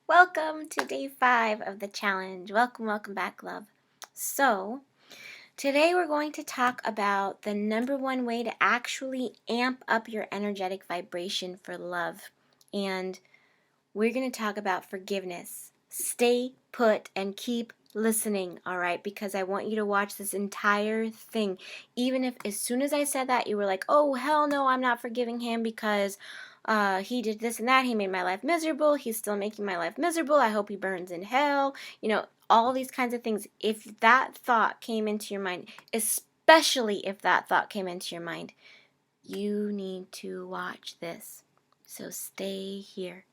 Welcome to day 5 of the challenge. Welcome back, love. So, today we're going to talk about the number one way to actually amp up your energetic vibration for love. And we're going to talk about forgiveness. Stay put and keep listening, all right? Because I want you to watch this entire thing. Even if as soon as I said that, you were like, oh, hell no, I'm not forgiving him because he did this and that. He made my life miserable. He's still making my life miserable. I hope he burns in hell. All these kinds of things. If that thought came into your mind, especially if that thought came into your mind, you need to watch this. So stay here.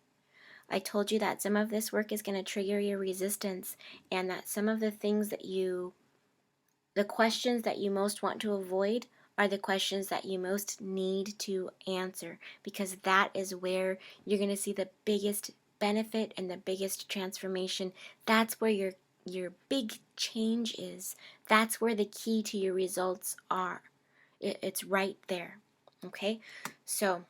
I told you that some of this work is going to trigger your resistance, and that some of the questions that you most want to avoid are the questions that you most need to answer, because that is where you're going to see the biggest benefit and the biggest transformation. That's where your big change is. That's where the key to your results are. It's right there. Okay? So,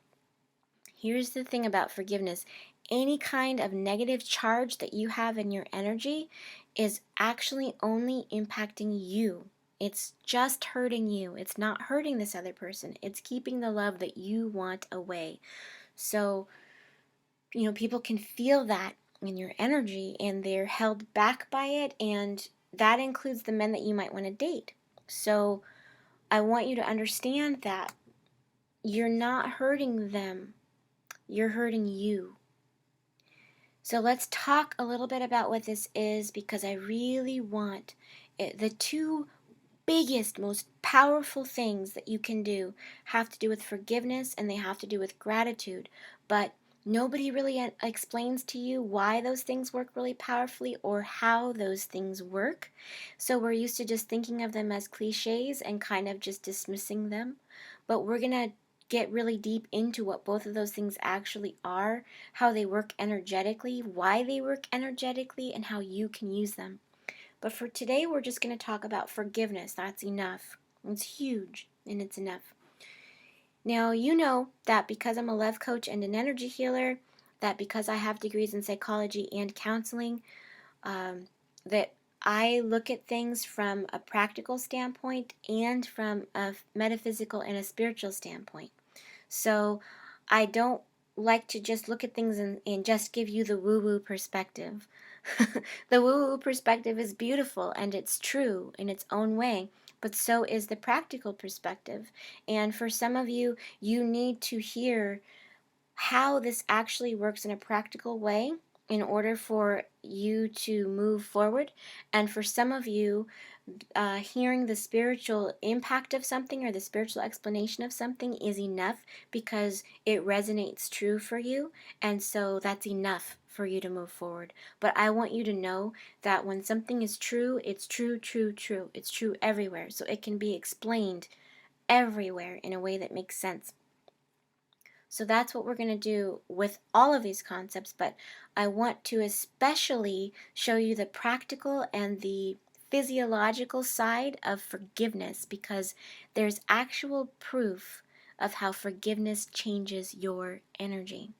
here's the thing about forgiveness. Any kind of negative charge that you have in your energy is actually only impacting you. It's just hurting you. It's not hurting this other person. It's keeping the love that you want away. So, people can feel that in your energy and they're held back by it, and that includes the men that you might want to date. So, I want you to understand that you're not hurting them. You're hurting you. So let's talk a little bit about what this is, because I really want it. The two biggest, most powerful things that you can do have to do with forgiveness, and they have to do with gratitude. But nobody really explains to you why those things work really powerfully or how those things work. So we're used to just thinking of them as cliches and kind of just dismissing them. But we're going to get really deep into what both of those things actually are, how they work energetically, why they work energetically, and how you can use them. But for today, we're just going to talk about forgiveness. That's enough. It's huge, and it's enough. Now, you know that because I'm a love coach and an energy healer, that because I have degrees in psychology and counseling, that I look at things from a practical standpoint and from a metaphysical and a spiritual standpoint. So I don't like to just look at things and just give you the woo-woo perspective. The woo-woo perspective is beautiful and it's true in its own way, but so is the practical perspective. And for some of you, you need to hear how this actually works in a practical way in order for you to move forward. And for some of you, hearing the spiritual impact of something or the spiritual explanation of something is enough because it resonates true for you, and so that's enough for you to move forward. But I want you to know that when something is true, it's true. It's true everywhere, so it can be explained everywhere in a way that makes sense. So that's what we're going to do with all of these concepts, but I want to especially show you the practical and the physiological side of forgiveness, because there's actual proof of how forgiveness changes your energy.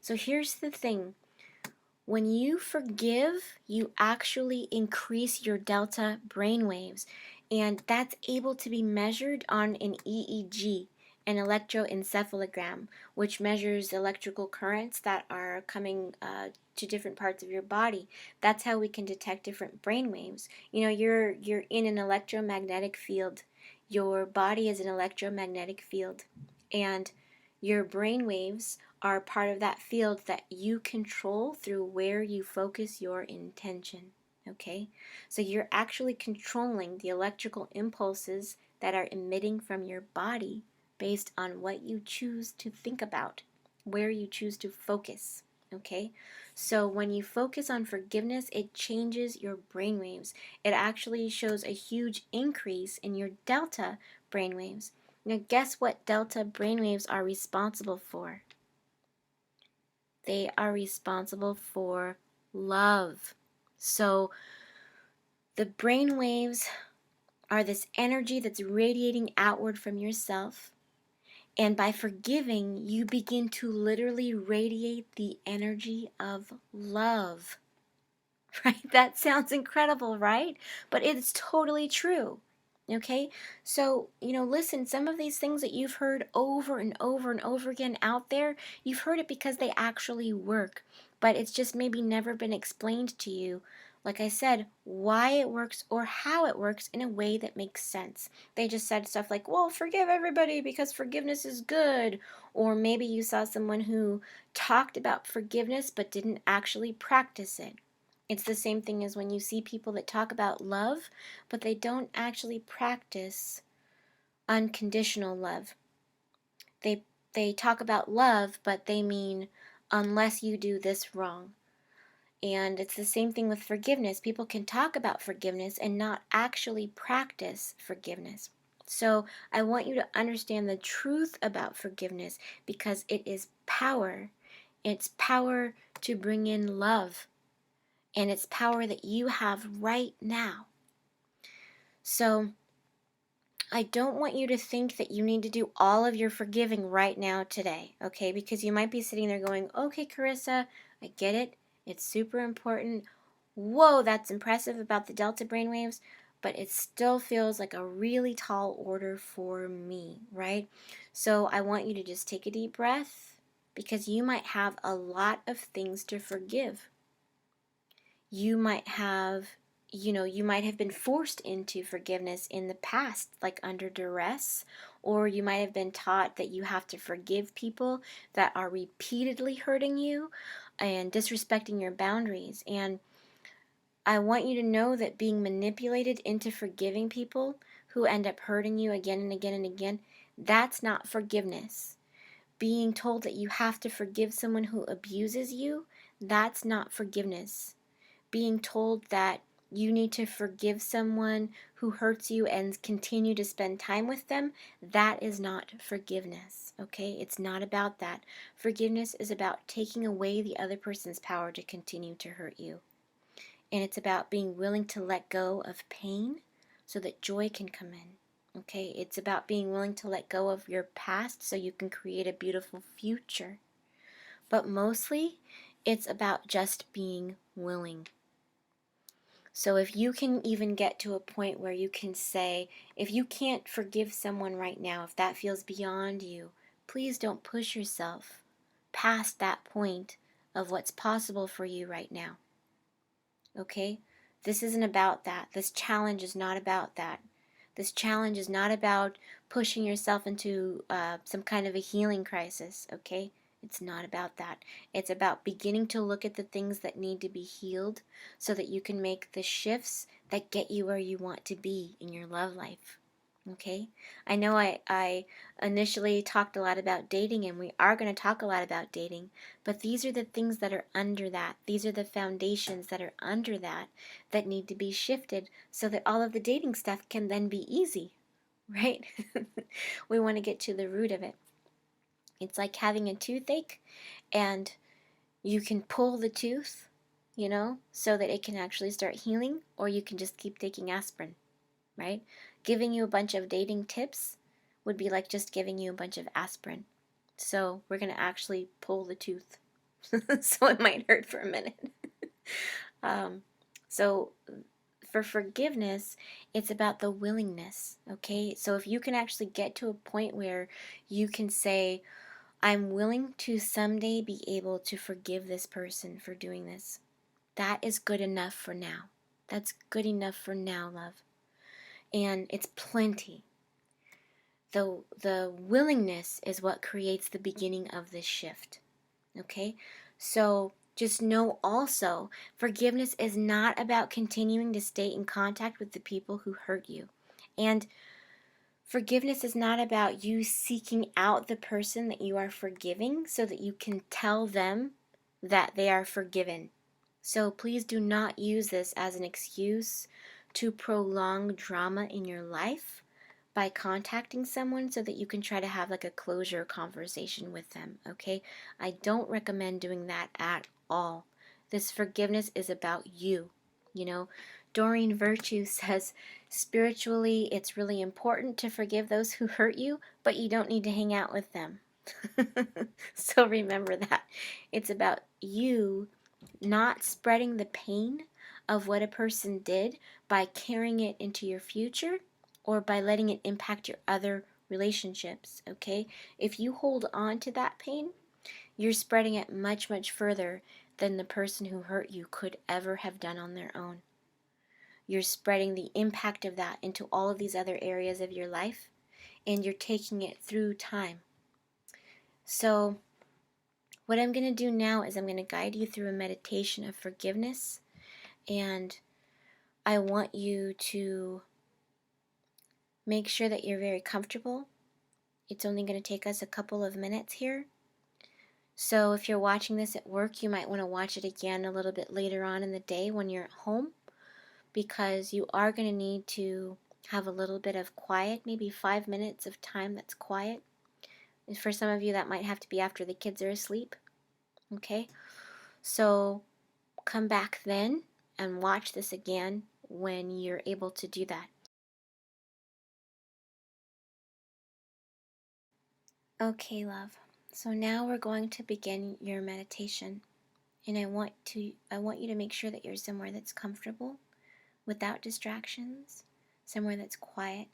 So here's the thing. When you forgive, you actually increase your delta brainwaves, and that's able to be measured on an EEG, an electroencephalogram, which measures electrical currents that are coming to different parts of your body. That's how we can detect different brainwaves. You're in an electromagnetic field. Your body is an electromagnetic field, and your brainwaves are part of that field that you control through where you focus your intention. Okay? So you're actually controlling the electrical impulses that are emitting from your body based on what you choose to think about, where you choose to focus. Okay? So when you focus on forgiveness, it changes your brainwaves. It actually shows a huge increase in your delta brainwaves. Now, guess what delta brainwaves are responsible for? They are responsible for love. So the brain waves are this energy that's radiating outward from yourself, And by forgiving, you begin to literally radiate the energy of love. Right? That sounds incredible, right? But it's totally true. Okay? So, listen, some of these things that you've heard over and over and over again out there, you've heard it because they actually work. But it's just maybe never been explained to you, like I said, why it works or how it works in a way that makes sense. They just said stuff like, well, forgive everybody because forgiveness is good. Or maybe you saw someone who talked about forgiveness but didn't actually practice it. It's the same thing as when you see people that talk about love, but they don't actually practice unconditional love. They talk about love, but they mean unless you do this wrong. And it's the same thing with forgiveness. People can talk about forgiveness and not actually practice forgiveness. So I want you to understand the truth about forgiveness because it is power. It's power to bring in love. And it's power that you have right now. So I don't want you to think that you need to do all of your forgiving right now today, okay? Because you might be sitting there going, okay, Carissa, I get it. It's super important. Whoa, that's impressive about the delta brainwaves, but it still feels like a really tall order for me, right? So I want you to just take a deep breath because you might have a lot of things to forgive. You might have been forced into forgiveness in the past, like under duress, or you might have been taught that you have to forgive people that are repeatedly hurting you and disrespecting your boundaries. And I want you to know that being manipulated into forgiving people who end up hurting you again and again and again, that's not forgiveness. Being told that you have to forgive someone who abuses you, that's not forgiveness. Being told that you need to forgive someone who hurts you and continue to spend time with them, that is not forgiveness, okay? It's not about that. Forgiveness is about taking away the other person's power to continue to hurt you. And it's about being willing to let go of pain so that joy can come in, okay? It's about being willing to let go of your past so you can create a beautiful future. But mostly, it's about just being willing. So if you can even get to a point where you can say, if you can't forgive someone right now, if that feels beyond you, please don't push yourself past that point of what's possible for you right now. Okay? This isn't about that. This challenge is not about that. This challenge is not about pushing yourself into some kind of a healing crisis, okay? It's not about that. It's about beginning to look at the things that need to be healed so that you can make the shifts that get you where you want to be in your love life. Okay? I know I initially talked a lot about dating, and we are going to talk a lot about dating, but these are the things that are under that. These are the foundations that are under that need to be shifted so that all of the dating stuff can then be easy, right? We want to get to the root of it. It's like having a toothache, and you can pull the tooth, so that it can actually start healing, or you can just keep taking aspirin. Right? Giving you a bunch of dating tips would be like just giving you a bunch of aspirin. So we're going to actually pull the tooth. So it might hurt for a minute. So for forgiveness, it's about the willingness, okay? So if you can actually get to a point where you can say, I'm willing to someday be able to forgive this person for doing this. That is good enough for now. That's good enough for now, love. And it's plenty. The willingness is what creates the beginning of this shift. Okay? So just know also, forgiveness is not about continuing to stay in contact with the people who hurt you. And forgiveness is not about you seeking out the person that you are forgiving so that you can tell them that they are forgiven. So please do not use this as an excuse to prolong drama in your life by contacting someone so that you can try to have like a closure conversation with them, okay? I don't recommend doing that at all. This forgiveness is about you, Doreen Virtue says, spiritually, it's really important to forgive those who hurt you, but you don't need to hang out with them. So remember that. It's about you not spreading the pain of what a person did by carrying it into your future or by letting it impact your other relationships, okay? If you hold on to that pain, you're spreading it much, much further than the person who hurt you could ever have done on their own. You're spreading the impact of that into all of these other areas of your life, and you're taking it through time. So what I'm going to do now is I'm going to guide you through a meditation of forgiveness, and I want you to make sure that you're very comfortable. It's only going to take us a couple of minutes here. So if you're watching this at work, you might want to watch it again a little bit later on in the day when you're at home, because you are going to need to have a little bit of quiet, maybe 5 minutes of time that's quiet. And for some of you, that might have to be after the kids are asleep. Okay? So come back then and watch this again when you're able to do that. Okay, love. So now we're going to begin your meditation. And I want you to make sure that you're somewhere that's comfortable, without distractions, somewhere that's quiet.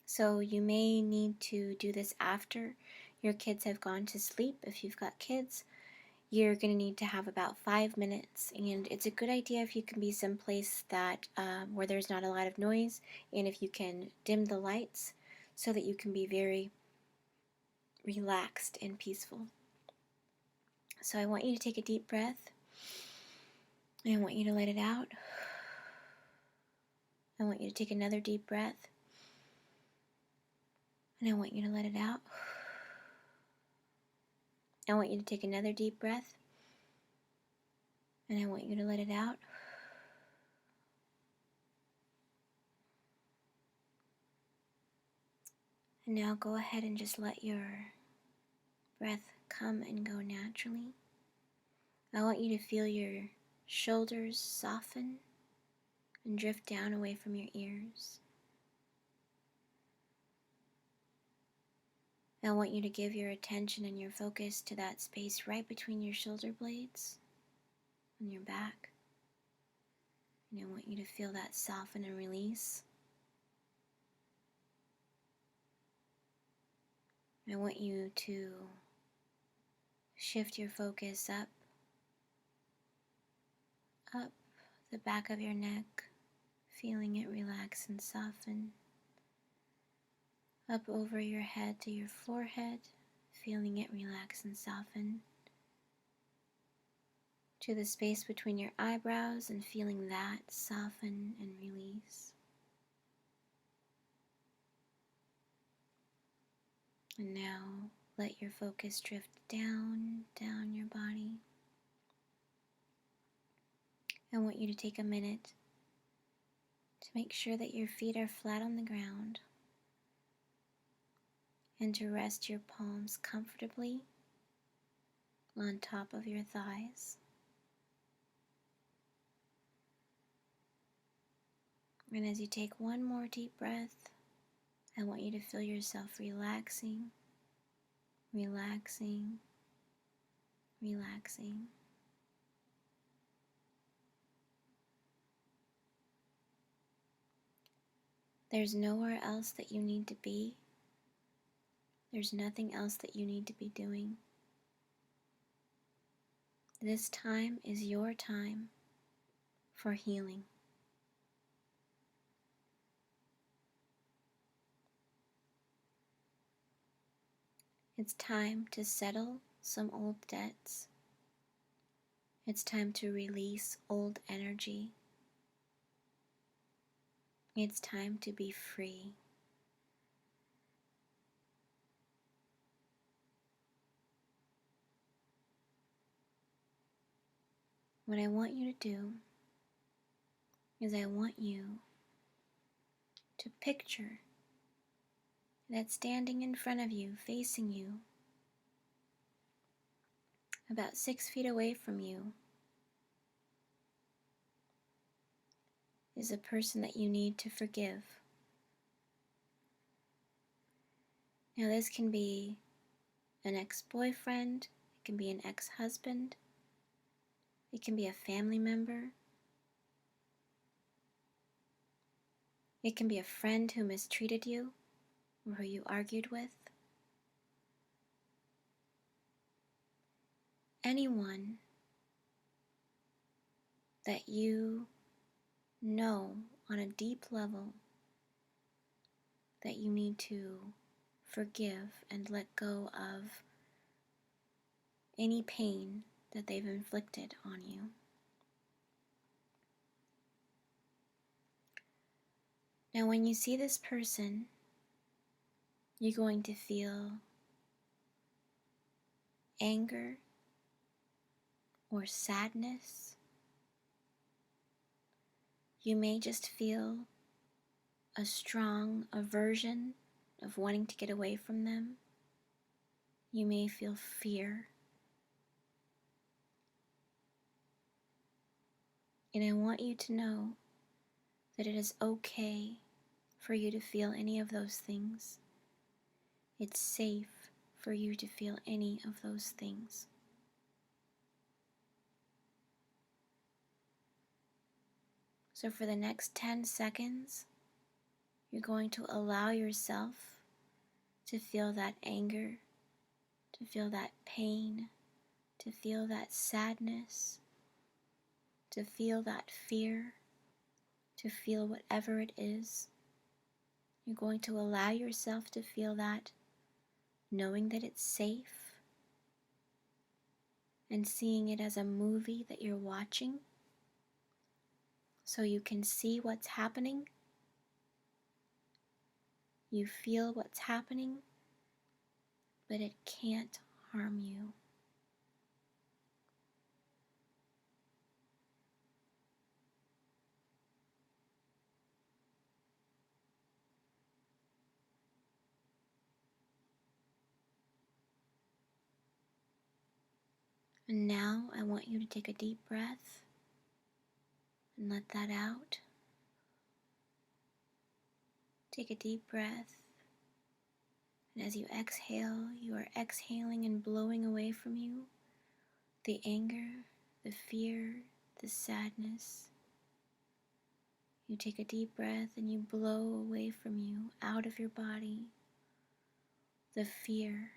So you may need to do this after your kids have gone to sleep. If you've got kids, you're going to need to have about 5 minutes, and it's a good idea if you can be someplace that where there's not a lot of noise, and if you can dim the lights so that you can be very relaxed and peaceful. So I want you to take a deep breath, and I want you to let it out. I want you to take another deep breath, and I want you to let it out. I want you to take another deep breath, and I want you to let it out. And now go ahead and just let your breath come and go naturally. I want you to feel your shoulders soften and drift down away from your ears. I want you to give your attention and your focus to that space right between your shoulder blades and your back. And I want you to feel that soften and release. I want you to shift your focus up the back of your neck, feeling it relax and soften. Up over your head to your forehead, feeling it relax and soften. To the space between your eyebrows and feeling that soften and release. And now let your focus drift down your body. I want you to take a minute to make sure that your feet are flat on the ground and to rest your palms comfortably on top of your thighs. And as you take one more deep breath, I want you to feel yourself relaxing, relaxing, relaxing. There's nowhere else that you need to be. There's nothing else that you need to be doing. This time is your time for healing. It's time to settle some old debts. It's time to release old energy. It's time to be free. What I want you to do is I want you to picture that standing in front of you, facing you, about 6 feet away from you, is a person that you need to forgive. Now, this can be an ex-boyfriend, it can be an ex-husband, it can be a family member, it can be a friend who mistreated you or who you argued with. Anyone that you know on a deep level that you need to forgive and let go of any pain that they've inflicted on you. Now, when you see this person, you're going to feel anger or sadness. You may just feel a strong aversion of wanting to get away from them. You may feel fear. And I want you to know that it is okay for you to feel any of those things. It's safe for you to feel any of those things. So for the next 10 seconds, you're going to allow yourself to feel that anger, to feel that pain, to feel that sadness, to feel that fear, to feel whatever it is. You're going to allow yourself to feel that, knowing that it's safe, and seeing it as a movie that you're watching, so you can see what's happening. You feel what's happening, but it can't harm you. And now I want you to take a deep breath and let that out. Take a deep breath. And as you exhale, you are exhaling and blowing away from you the anger, the fear, the sadness. You take a deep breath and you blow away from you, out of your body, the fear,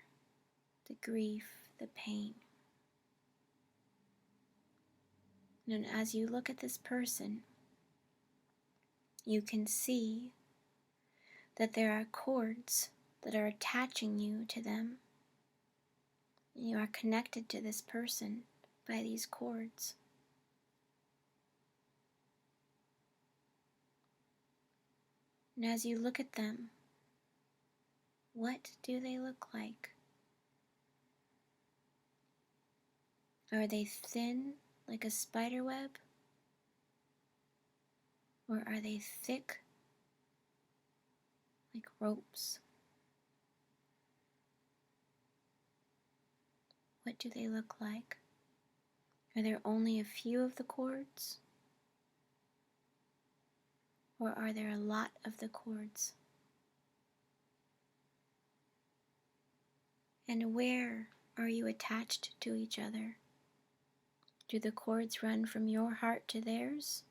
the grief, the pain. And as you look at this person, you can see that there are cords that are attaching you to them. You are connected to this person by these cords. And as you look at them, what do they look like? Are they thin like a spider web? Or are they thick like ropes? What do they look like? Are there only a few of the cords? Or are there a lot of the cords? And where are you attached to each other? Do the cords run from your heart to theirs?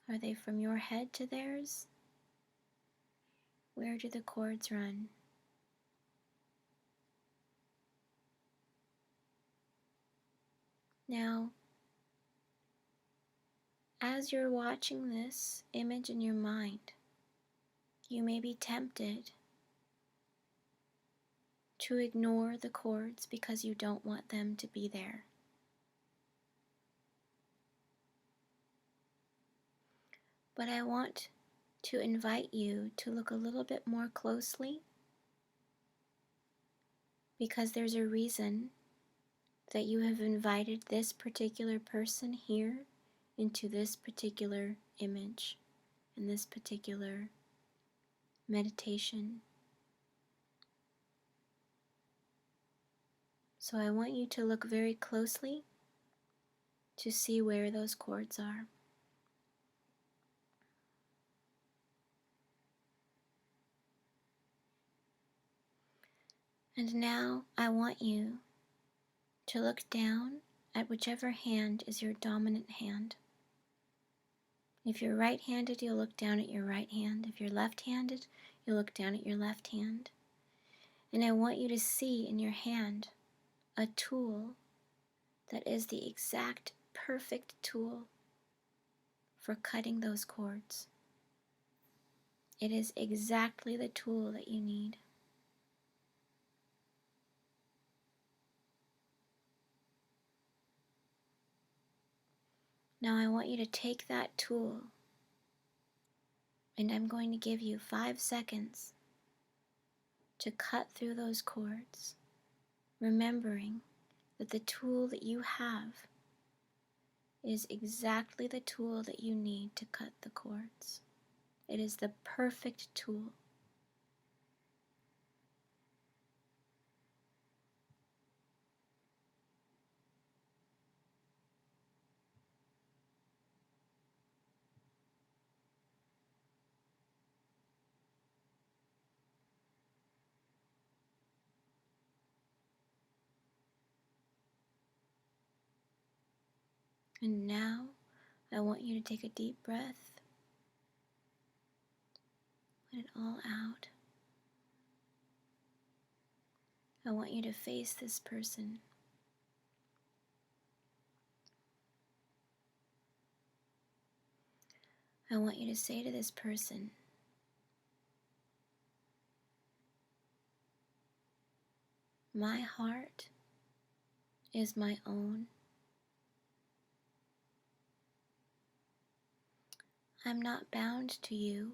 Are they from your head to theirs? Where do the cords run? Now, as you're watching this image in your mind, you may be tempted to ignore the cords because you don't want them to be there. But I want to invite you to look a little bit more closely, because there's a reason that you have invited this particular person here into this particular image, in this particular meditation. So I want you to look very closely to see where those cords are. And now I want you to look down at whichever hand is your dominant hand. If you're right-handed, you'll look down at your right hand. If you're left-handed, you'll look down at your left hand. And I want you to see in your hand a tool that is the exact perfect tool for cutting those cords. It is exactly the tool that you need. Now I want you to take that tool, and I'm going to give you 5 seconds to cut through those cords, remembering that the tool that you have is exactly the tool that you need to cut the cords. It is the perfect tool. And now I want you to take a deep breath. Let it all out. I want you to face this person. I want you to say to this person, my heart is my own. I'm not bound to you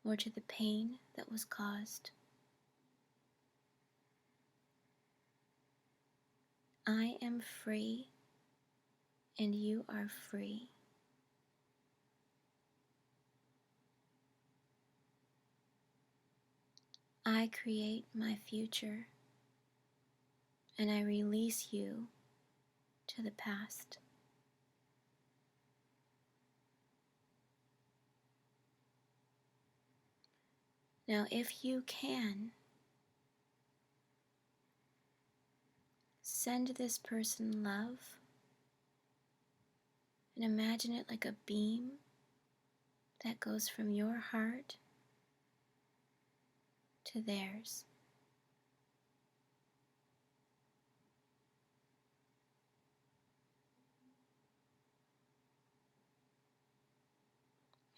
or to the pain that was caused. I am free and you are free. I create my future and I release you to the past. Now, if you can, send this person love and imagine it like a beam that goes from your heart to theirs.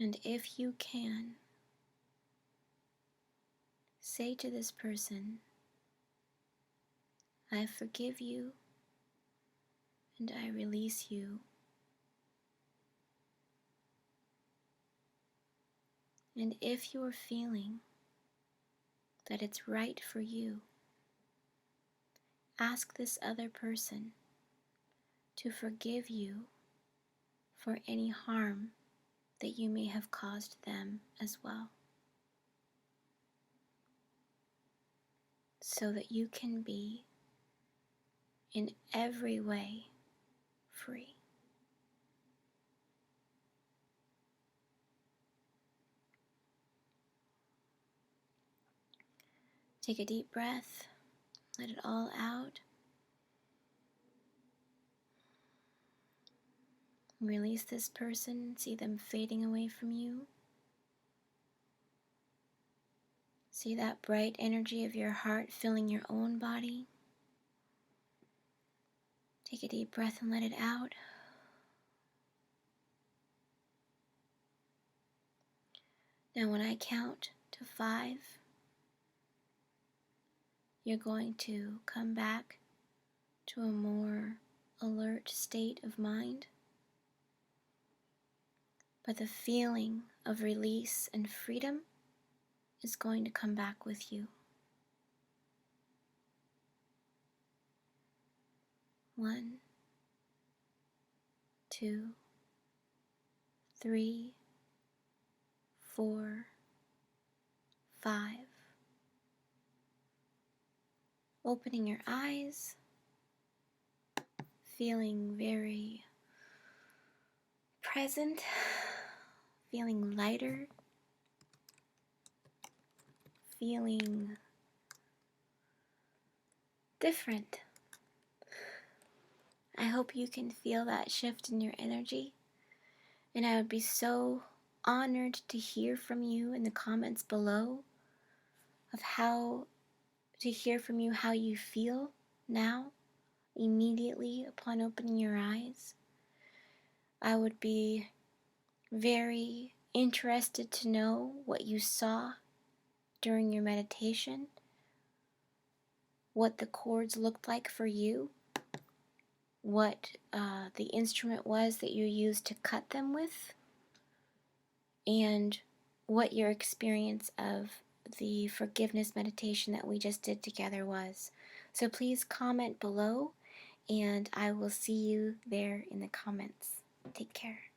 And if you can, say to this person, I forgive you and I release you. And if you're feeling that it's right for you, ask this other person to forgive you for any harm that you may have caused them as well, so that you can be in every way free. Take a deep breath, let it all out. Release this person, see them fading away from you. See that bright energy of your heart filling your own body. Take a deep breath and let it out. Now when I count to 5, you're going to come back to a more alert state of mind. But the feeling of release and freedom is going to come back with you. 1, 2, 3, 4, 5. Opening your eyes, feeling very present, feeling lighter, feeling different. I hope you can feel that shift in your energy, and I would be so honored to hear from you in the comments below of how you feel now, immediately upon opening your eyes. I would be very interested to know what you saw during your meditation, what the chords looked like for you, what the instrument was that you used to cut them with, and what your experience of the forgiveness meditation that we just did together was. So please comment below, and I will see you there in the comments. Take care.